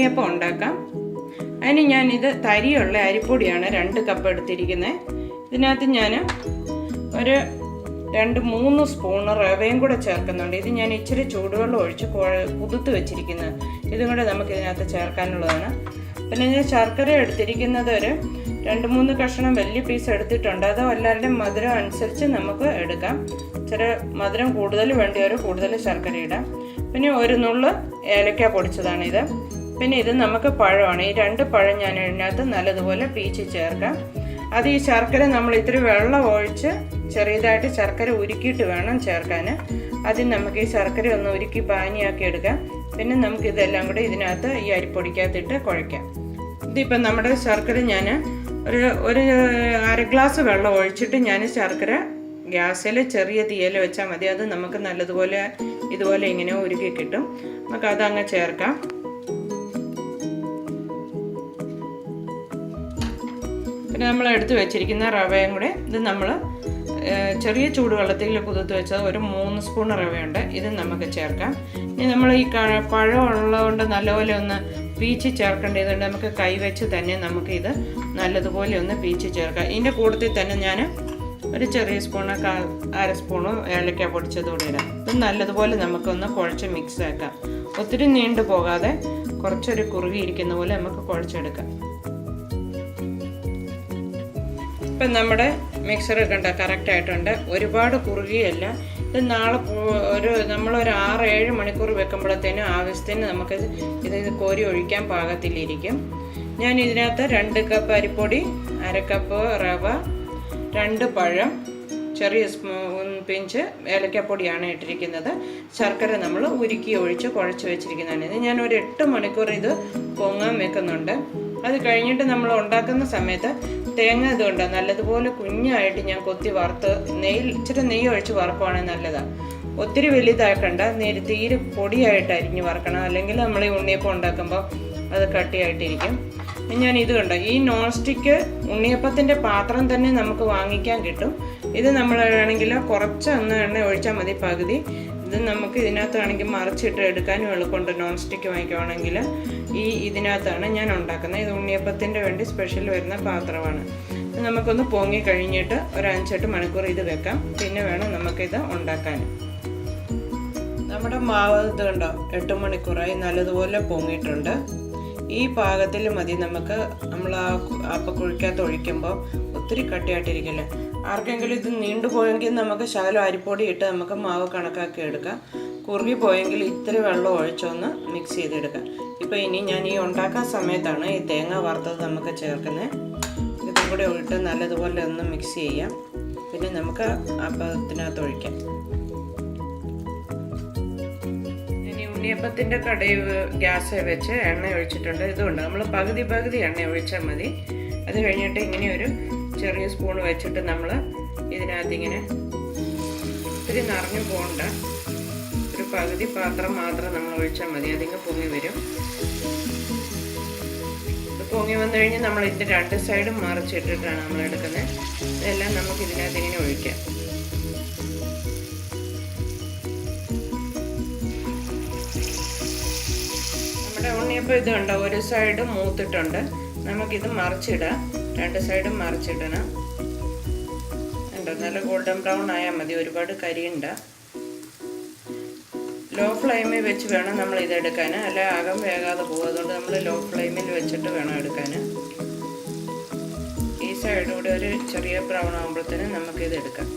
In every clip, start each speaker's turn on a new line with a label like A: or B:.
A: ഉണ്ണിയപ്പം ഉണ്ടാക്കാം. അതിന് ഞാനിത് തരിയുള്ള അരിപ്പൊടിയാണ് 2 കപ്പ് എടുത്തിരിക്കുന്നത്. ഇതിനകത്ത് ഞാൻ ഒരു 2-3 സ്പൂൺ റവയും കൂടെ ചേർക്കുന്നുണ്ട്. ഇത് ഞാൻ ഇച്ചിരി ചൂടുവെള്ളം ഒഴിച്ച് കുതിർത്ത് വെച്ചിരിക്കുന്നത്. ഇതും കൂടെ നമുക്ക് ഇതിനകത്ത് ചേർക്കാനുള്ളതാണ്. പിന്നെ ഞാൻ ശർക്കര എടുത്തിരിക്കുന്നത് ഒരു 2-3 കഷ്ണം വലിയ പീസ് എടുത്തിട്ടുണ്ട്. അത് എല്ലാവരുടെയും മധുരം അനുസരിച്ച് നമുക്ക് എടുക്കാം. ഇച്ചിരി മധുരം കൂടുതൽ വേണ്ടിയവർ കൂടുതൽ ശർക്കര ഇടാം. പിന്നെ ഒരു നുള്ള് ഏലക്ക പൊടിച്ചതാണിത്. പിന്നെ ഇത് നമുക്ക് പഴമാണ്. ഈ 2 പഴം ഞാൻ ഇതിനകത്ത് നല്ലതുപോലെ പീച്ച് ചേർക്കാം. അത് ഈ ശർക്കര നമ്മൾ ഇത്തിരി വെള്ളം ഒഴിച്ച് ചെറിയതായിട്ട് ശർക്കര ഉരുക്കിയിട്ട് വേണം ചേർക്കാൻ. ആദ്യം നമുക്ക് ഈ ശർക്കര ഒന്ന് ഉരുക്കി പാനിയാക്കി എടുക്കാം. പിന്നെ നമുക്ക് ഇതെല്ലാം കൂടെ ഇതിനകത്ത് ഈ അരിപ്പൊടിക്കകത്തിട്ട് കുഴയ്ക്കാം. ഇതിപ്പം നമ്മുടെ ശർക്കര ഞാൻ ഒരു 1/2 ഗ്ലാസ് വെള്ളം ഒഴിച്ചിട്ട് ഞാൻ ശർക്കര ഗ്യാസിൽ ചെറിയ തീയിൽ വെച്ചാൽ മതി. അത് നമുക്ക് നല്ലതുപോലെ ഇതുപോലെ ഇങ്ങനെ ഉരുക്കി കിട്ടും. നമുക്ക് അതങ്ങ് ചേർക്കാം. പിന്നെ നമ്മൾ എടുത്ത് വെച്ചിരിക്കുന്ന റവയും കൂടെ ഇത് നമ്മൾ ചെറിയ ചൂടുവെള്ളത്തിൽ കുതിർത്ത് വെച്ചത് ഒരു 3 സ്പൂൺ റവയുണ്ട്. ഇത് നമുക്ക് ചേർക്കാം. ഇനി നമ്മൾ ഈ പഴം ഉള്ളതുകൊണ്ട് നല്ലപോലെ ഒന്ന് പീച്ച് ചേർക്കേണ്ടതുകൊണ്ട് നമുക്ക് കൈവച്ച് തന്നെ നമുക്കിത് നല്ലതുപോലെ ഒന്ന് പീച്ച് ചേർക്കാം. ഇതിൻ്റെ കൂട്ടത്തിൽ തന്നെ ഞാൻ ഒരു ചെറിയ സ്പൂണ് 1/2 സ്പൂണ് ഏലക്ക പൊടിച്ചതുകൂടെ ഇടാം. ഇത് നല്ലതുപോലെ നമുക്കൊന്ന് കുഴച്ച് മിക്സ് ആക്കാം. ഒത്തിരി നീണ്ടു പോകാതെ കുറച്ചൊരു കുറുകിയിരിക്കുന്ന പോലെ നമുക്ക് കുഴച്ചെടുക്കാം. ഇപ്പം നമ്മുടെ മിക്സർ കണ്ട കറക്റ്റായിട്ടുണ്ട്. ഒരുപാട് കുറുകിയല്ല. ഇത് നാളെ നമ്മളൊരു 6-7 മണിക്കൂർ വെക്കുമ്പോഴത്തേനും ആവശ്യത്തിന് നമുക്ക് ഇത് കോരി ഒഴിക്കാൻ പാകത്തിലിരിക്കും. ഞാൻ ഇതിനകത്ത് 2 കപ്പ് അരിപ്പൊടി, 1/2 കപ്പ് റവ, 2 പഴം, ചെറിയ പിഞ്ച് ഏലക്കപ്പൊടിയാണ് ഇട്ടിരിക്കുന്നത്. ശർക്കര നമ്മൾ ഉരുക്കി ഒഴിച്ച് കുഴച്ച് വെച്ചിരിക്കുന്നതാണ്. ഇത് ഞാൻ ഒരു 8 മണിക്കൂർ ഇത് പൊങ്ങാൻ വെക്കുന്നുണ്ട്. അത് കഴിഞ്ഞിട്ട് നമ്മൾ ഉണ്ടാക്കുന്ന സമയത്ത് തേങ്ങ ഇതുകൊണ്ട് നല്ലതുപോലെ കുഞ്ഞായിട്ട് ഞാൻ കൊത്തി വറുത്ത് ഇച്ചിരി നെയ്യ് ഒഴിച്ച് വറുക്കുവാണെങ്കിൽ നല്ലതാണ്. ഒത്തിരി വലുതാക്കണ്ട, തീരെ പൊടിയായിട്ട് അരിഞ്ഞ് വറുക്കണം. അല്ലെങ്കിൽ നമ്മൾ ഈ ഉണ്ണിയപ്പം ഉണ്ടാക്കുമ്പോൾ അത് കട്ടിയായിട്ടിരിക്കും. ഞാൻ ഇത് കണ്ടോ, ഈ നോൺ സ്റ്റിക്ക് ഉണ്ണിയപ്പത്തിൻ്റെ പാത്രം തന്നെ നമുക്ക് വാങ്ങിക്കാൻ കിട്ടും. ഇത് നമ്മളാണെങ്കിൽ കുറച്ച് എണ്ണ ഒഴിച്ചാൽ മതി, പകുതി. ഇത് നമുക്ക് ഇതിനകത്താണെങ്കിൽ മറിച്ചിട്ട് എടുക്കാനും എളുപ്പമുണ്ട്. നോൺ സ്റ്റിക്ക് വാങ്ങിക്കുവാണെങ്കിൽ ഇതിനകത്താണ് ഞാൻ ഉണ്ടാക്കുന്നത്. ഇത് ഉണ്ണിയപ്പത്തിൻ്റെ വേണ്ടി സ്പെഷ്യൽ വരുന്ന പാത്രമാണ്. നമുക്കൊന്ന് പൊങ്ങി കഴിഞ്ഞിട്ട് ഒരു 5-8 മണിക്കൂർ ഇത് വെക്കാം. പിന്നെ വേണം നമുക്കിത് ഉണ്ടാക്കാൻ. നമ്മുടെ മാവ് ഇത് കണ്ടോ 8 മണിക്കൂറായി നല്ലതുപോലെ പൊങ്ങിയിട്ടുണ്ട്. ഈ പാകത്തിൽ മതി നമുക്ക്. നമ്മൾ അപ്പക്കുഴിക്കകത്ത് ഒഴിക്കുമ്പോൾ ഒത്തിരി കട്ടിയായിട്ടിരിക്കില്ല. ആർക്കെങ്കിലും ഇത് നീണ്ടുപോയെങ്കിൽ നമുക്ക് ശകലം അരിപ്പൊടി ഇട്ട് നമുക്ക് മാവ് കണക്കാക്കി എടുക്കാം. കുറുകി പോയെങ്കിൽ ഇത്തിരി വെള്ളം ഒഴിച്ചൊന്ന് മിക്സ് ചെയ്തെടുക്കാം. ഇപ്പോൾ ഇനി ഞാൻ ഈ ഉണ്ടാക്കാൻ സമയത്താണ് ഈ തേങ്ങ വറുത്തത് നമുക്ക് ചേർക്കുന്നത്. ഇതും കൂടെ ഇട്ട് നല്ലതുപോലെ ഒന്ന് മിക്സ് ചെയ്യാം. പിന്നെ നമുക്ക് അപ്പത്തിനകത്ത് ഒഴിക്കാം. ഉണ്ണിയപ്പത്തിൻ്റെ കടയിൽ ഗ്യാസ് വെച്ച് എണ്ണ ഒഴിച്ചിട്ടുണ്ട്. ഇതുകൊണ്ട് നമ്മൾ പകുതി എണ്ണ ഒഴിച്ചാൽ മതി. അത് കഴിഞ്ഞിട്ട് ഇങ്ങനെ ഒരു ചെറിയ സ്പൂൺ വെച്ചിട്ട് നമ്മൾ ഇതിനകത്ത് ഇങ്ങനെ ഒത്തിരി നിറഞ്ഞു പോകണ്ട, ഒരു പകുതി പാത്രം മാത്രം നമ്മൾ ഒഴിച്ചാൽ മതി. അതിങ്ങ് പൊങ്ങി വരും. ഇത് പൊങ്ങി വന്നു കഴിഞ്ഞാൽ നമ്മൾ ഇതിൻ്റെ 2 സൈഡും മറിച്ചിട്ടിട്ടാണ് നമ്മൾ എടുക്കുന്നത്. ഇതെല്ലാം നമുക്ക് ഇതിനകത്ത് ഇങ്ങനെ ഒഴിക്കാം. ഉണ്ണിയപ്പം ഇത് കണ്ടോ, ഒരു സൈഡ് മൂത്തിട്ടുണ്ട്. നമുക്കിത് മറിച്ചിടാം. 2 സൈഡും മറിച്ചിടണം. ഉണ്ടോ, നല്ല ഗോൾഡൻ ബ്രൗൺ ആയാൽ മതി, ഒരുപാട് കരിയുണ്ട. ലോ ഫ്ലെയിമിൽ വെച്ച് വേണം നമ്മൾ ഇതെടുക്കാൻ, അല്ല അകം വേകാതെ പോകും. അതുകൊണ്ട് നമ്മൾ ലോ ഫ്ലെയിമിൽ വെച്ചിട്ട് വേണം എടുക്കാൻ. ഈ സൈഡൂടെ ഒരു ചെറിയ ബ്രൗൺ ആകുമ്പോഴത്തേനും നമുക്കിത് എടുക്കാം.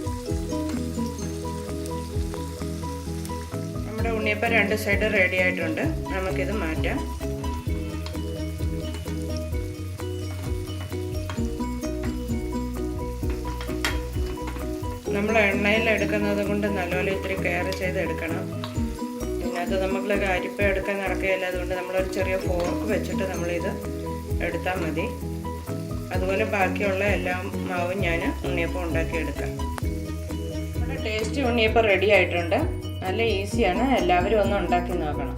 A: നമ്മുടെ ഉണ്ണിയപ്പം 2 സൈഡ് റെഡി ആയിട്ടുണ്ട്. നമുക്കിത് മാറ്റാം. നമ്മൾ എണ്ണയിൽ എടുക്കുന്നത് കൊണ്ട് നല്ലപോലെ ഇത്തിരി കെയർ ചെയ്ത് എടുക്കണം. പിന്നെ അത് നമ്മൾ അരിപ്പ എടുക്കാൻ ഇറക്കുകയില്ല. അതുകൊണ്ട് നമ്മളൊരു ചെറിയ ഫോർക്ക് വെച്ചിട്ട് നമ്മളിത് എടുത്താൽ മതി. അതുപോലെ ബാക്കിയുള്ള എല്ലാ മാവും ഞാൻ ഉണ്ണിയപ്പം ഉണ്ടാക്കിയെടുക്കാം. നമ്മുടെ ടേസ്റ്റി ഉണ്ണിയപ്പം റെഡി ആയിട്ടുണ്ട്. നല്ല ഈസിയാണ്. എല്ലാവരും ഒന്ന് ഉണ്ടാക്കി നോക്കണം.